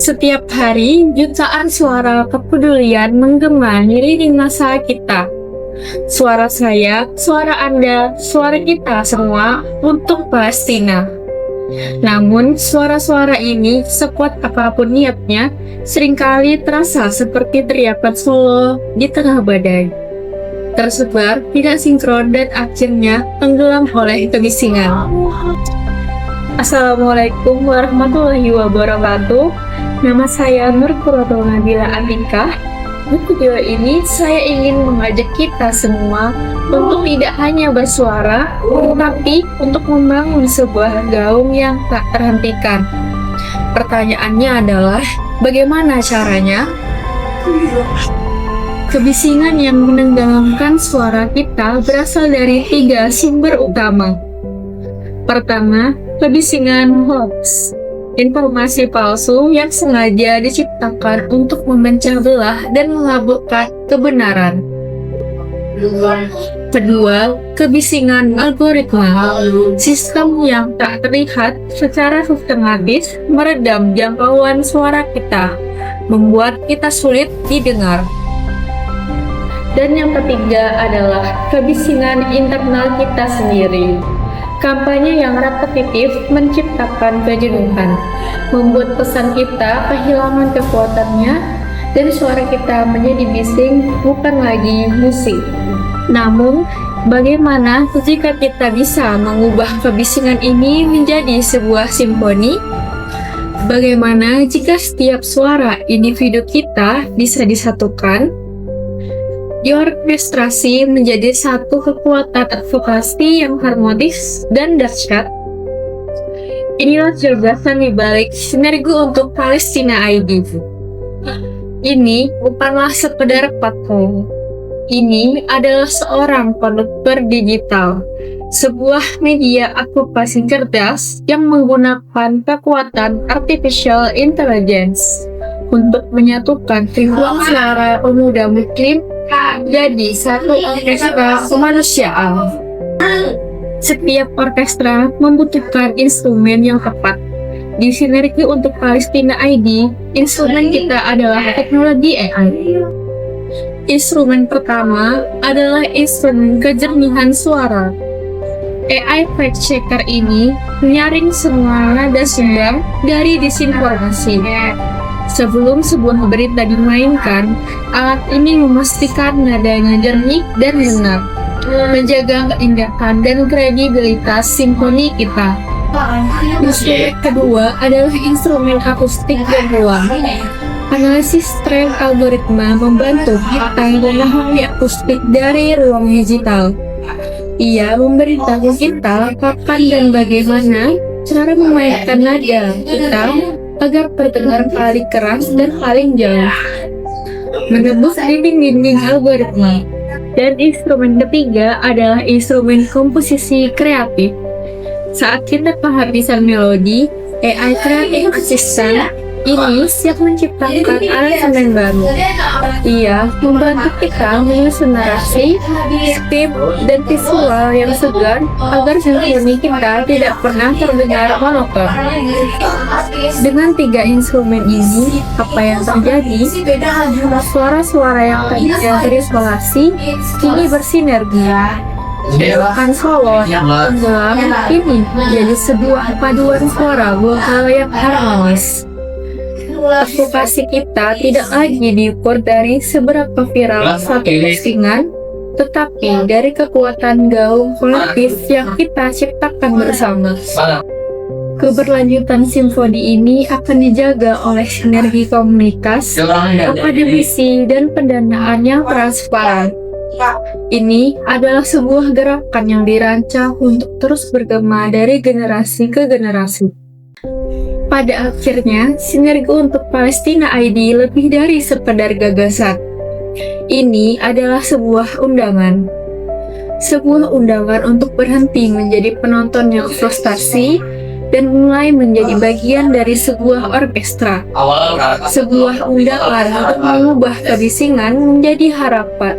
Setiap hari, jutaan suara kepedulian menggema di lini masa kita. Suara saya, suara Anda, suara kita semua untuk Palestina. Namun, suara-suara ini, sekuat apapun niatnya, seringkali terasa seperti teriakan solo di tengah badai. Tersebar, tidak sinkron, dan akhirnya tenggelam oleh kebisingan. Assalamualaikum warahmatullahi wabarakatuh. Nama saya Nur Qurratul Nabila Atikah. Di video ini saya ingin mengajak kita semua untuk tidak hanya bersuara, tetapi untuk membangun sebuah gaung yang tak terhentikan. Pertanyaannya adalah, bagaimana caranya? Kebisingan yang menenggelamkan suara kita berasal dari 3 sumber utama. Pertama, kebisingan hoax. Informasi palsu yang sengaja diciptakan untuk memecah belah dan mengaburkan kebenaran. Kedua, kebisingan algoritma. Sistem yang tak terlihat secara sistematis meredam jangkauan suara kita, membuat kita sulit didengar. Dan yang ketiga adalah kebisingan internal kita sendiri. Kampanye yang repetitif menciptakan kejenuhan, membuat pesan kita kehilangan kekuatannya, dan suara kita menjadi bising, bukan lagi musik. Namun, bagaimana jika kita bisa mengubah kebisingan ini menjadi sebuah simfoni? Bagaimana jika setiap suara individu kita bisa disatukan, diorkestrasi menjadi satu kekuatan advokasi yang harmonis dan dahsyat? Inilah gagasan di balik Sinergi untuk Palestina ID. Ini bukanlah sekedar platform. Ini adalah seorang konduktor digital, sebuah media advokasi cerdas yang menggunakan kekuatan artificial intelligence untuk menyatukan ribuan suara pemuda Muslim jadi satu orkestra kemanusiaan. Setiap orkestra membutuhkan instrumen yang tepat. Di Sinergi untuk Palestina ID, instrumen kita adalah teknologi AI. Instrumen pertama adalah instrumen kejernihan suara. AI fact checker ini menyaring semua nada sumber dari disinformasi. Sebelum sebuah berita dimainkan, alat ini memastikan nadanya jernih dan benar, menjaga keindahan dan kredibilitas simfoni kita. Instrumen kedua adalah instrumen akustik dan ruang. Analisis tren algoritma membantu kita memahami akustik dari ruang digital. Ia memberitahu kita kapan dan bagaimana cara memainkan nada kita agar terdengar paling keras dan paling jauh, menembus dinding-dinding algoritma. Dan instrumen ketiga adalah instrumen komposisi kreatif. Saat kita kehabisan melodi, AI Creative Assistant ini siap menciptakan aransemen baru. Ia membantu kita menyusun narasi, skrip, dan visual yang segar agar simfoni kita tidak pernah terdengar monoton. Dengan 3 instrumen ini, apa yang terjadi? Suara-suara yang tadinya terisolasi kini bersinergi. Bukan solo yang tenggelam, ini menjadi sebuah paduan suara vokal yang harmonis. Advokasi kita tidak lagi diukur dari seberapa viral satu postingan, tetapi dari kekuatan gaung kolektif yang kita ciptakan bersama. Keberlanjutan simfoni ini akan dijaga oleh sinergi komunitas, akademisi, dan pendanaan yang transparan. Ini adalah sebuah gerakan yang dirancang untuk terus bergema dari generasi ke generasi. Pada akhirnya, Sinergi untuk Palestina ID lebih dari sekedar gagasan. Ini adalah sebuah undangan. Sebuah undangan untuk berhenti menjadi penonton yang frustasi dan mulai menjadi bagian dari sebuah orkestra. Sebuah undangan untuk mengubah kebisingan menjadi harapan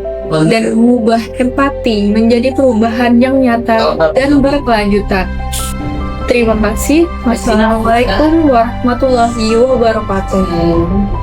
dan mengubah empati menjadi perubahan yang nyata dan berkelanjutan. Terima kasih. Wassalamualaikum warahmatullahi wabarakatuh.